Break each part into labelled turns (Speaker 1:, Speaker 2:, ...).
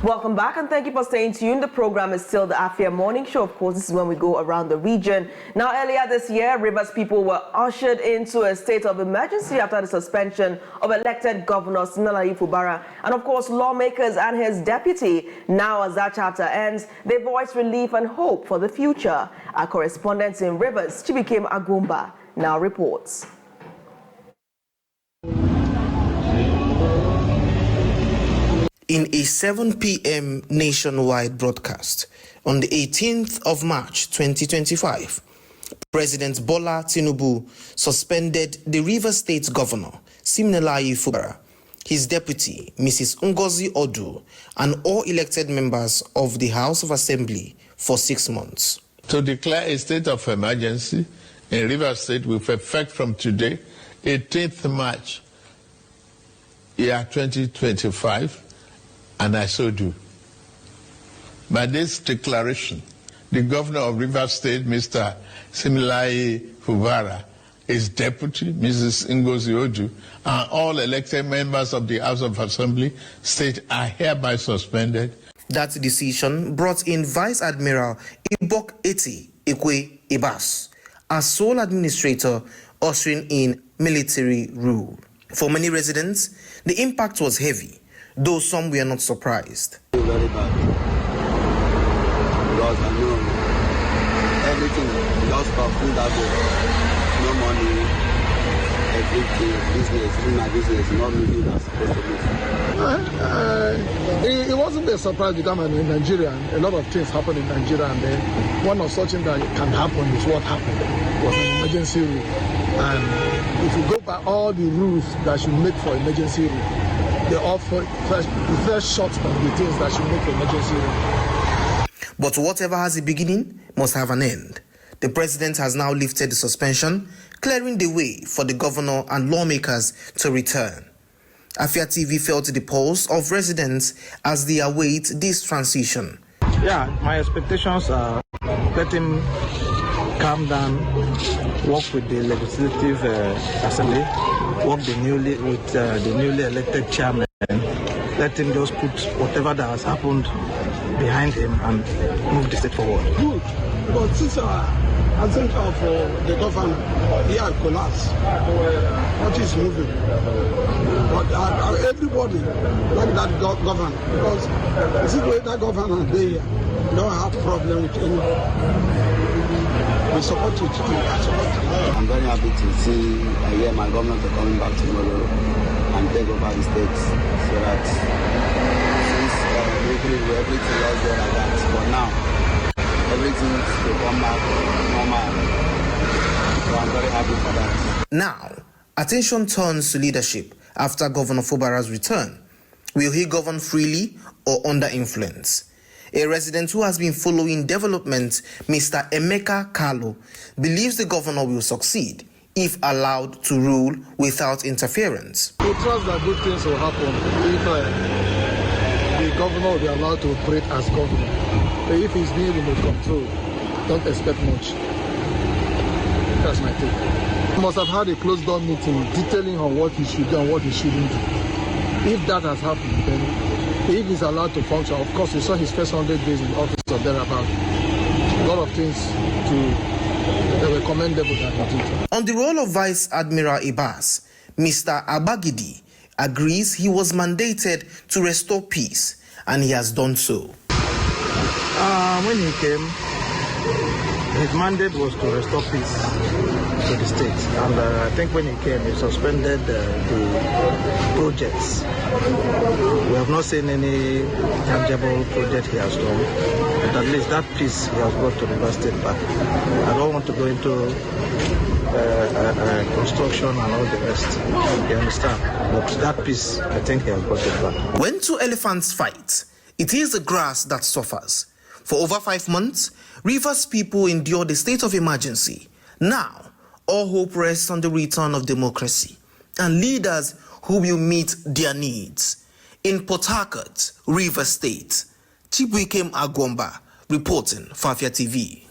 Speaker 1: Welcome back and thank you for staying tuned. The program is still the Afia Morning Show. Of course, this is when we go around the region. Now, earlier this year, Rivers people were ushered into a state of emergency after the suspension of elected Governor Siminalayi Fubara. And of course, lawmakers and his deputy, now as that chapter ends, they voice relief and hope for the future. Our correspondent in Rivers, Chibuikem Aguomba, now reports.
Speaker 2: In a 7 p.m. nationwide broadcast on the 18th of March 2025, President Bola Tinubu suspended the Rivers State Governor Siminalayi Fubara, his deputy Mrs. Ngozi Odu, and all elected members of the House of Assembly for 6 months.
Speaker 3: To declare a state of emergency in Rivers State with effect from today, 18th March, year 2025, and I so do. By this declaration, the Governor of Rivers State, Mr. Siminalayi Fubara, his deputy, Mrs. Ngozi Odu, and all elected members of the House of Assembly State are hereby suspended.
Speaker 2: That decision brought in Vice Admiral Ibok Eti Ekwe Ibas as sole administrator, ushering in military rule. For many residents, the impact was heavy, though some were not surprised.
Speaker 4: Very bad. Because I know everything lost for food that way. No money, everything, business, even my business, not moving as supposed to move.
Speaker 5: It wasn't a surprise because I'm in Nigeria. A lot of things happen in Nigeria, and then one of such things that can happen is what happened. It was an emergency rule. And if you go by all the rules that you make for emergency rule, they offer first short of the things that should make emergency rule.
Speaker 2: But whatever has a beginning must have an end. The president has now lifted the suspension, clearing the way for the governor and lawmakers to return. Afia TV felt the pulse of residents as they await this transition.
Speaker 6: Yeah, my expectations are let him calm down, work with the legislative assembly, work with the newly elected chairman, let him just put whatever that has happened behind him and move the state forward.
Speaker 5: Good, but since I think of the governor, he had collapsed. What is moving? But everybody like that governor, because you see the way that governor there, don't have problem with anyone. We support it.
Speaker 4: I'm very happy to see hear my government coming back tomorrow and take over the state, so that since everything was there like that, but now everything will come back normal. So I'm very happy for that.
Speaker 2: Now, attention turns to leadership after Governor Fubara's return. Will he govern freely or under influence? A resident who has been following development, Mr. Emeka Kalu, believes the governor will succeed if allowed to rule without interference.
Speaker 5: We trust that good things will happen if the governor will be allowed to operate as governor. But if he's being remote control, don't expect much. That's my take. He must have had a closed-door meeting detailing on what he should do and what he shouldn't do. If that has happened, then if he's allowed to function, of course, we saw his first 100 days in office or thereabout. A lot of things that were commendable that he did.
Speaker 2: On the role of Vice Admiral Ibas, Mr. Abagidi agrees he was mandated to restore peace, and he has done so.
Speaker 6: When he came, his mandate was to restore peace to the state, and I think when he came, he suspended the projects. We have not seen any tangible project he has done, but at least that peace he has brought to Rivers State back. I don't want to go into construction and all the rest, you understand, but that peace, I think he has brought it back.
Speaker 2: When two elephants fight, it is the grass that suffers. For over 5 months, Rivers people endured a state of emergency. Now, all hope rests on the return of democracy and leaders who will meet their needs. In Port Harcourt, Rivers State, Chibuikem Aguomba reporting for Afia TV.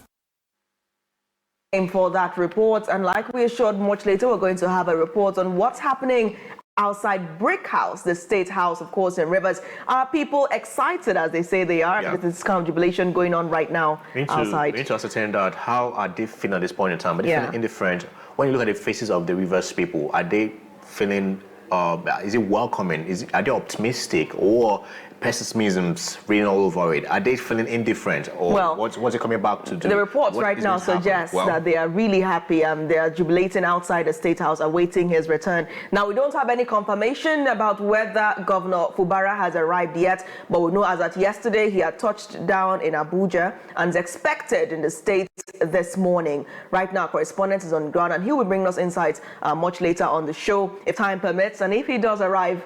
Speaker 1: For that report, and like we assured much later, we're going to have a report on what's happening outside Brick House, the State House, of course, in Rivers. Are people excited, as they say they are, with this kind of jubilation going on right now outside?
Speaker 7: We need to ascertain that. How are they feeling at this point in time? Are they feeling indifferent? When you look at the faces of the Rivers people, are they feeling, is it welcoming? Are they optimistic, or pessimism's reading all over it? Are they feeling indifferent, or what's it coming back to do?
Speaker 1: The reports right now suggest that they are really happy. They are jubilating outside the State House, awaiting his return. Now, we don't have any confirmation about whether Governor Fubara has arrived yet, but we know as at yesterday he had touched down in Abuja and is expected in the state this morning. Right now, correspondent is on the ground, and he will bring us insights much later on the show, if time permits, and if he does arrive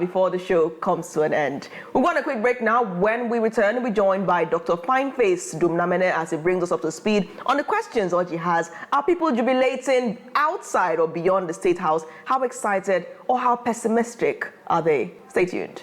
Speaker 1: before the show comes to an end. We're going on a quick break now. When we return, we'll be joined by Dr. Fineface Dumnamene as he brings us up to speed on the questions Oji has. Are people jubilating outside or beyond the State House? How excited or how pessimistic are they? Stay tuned.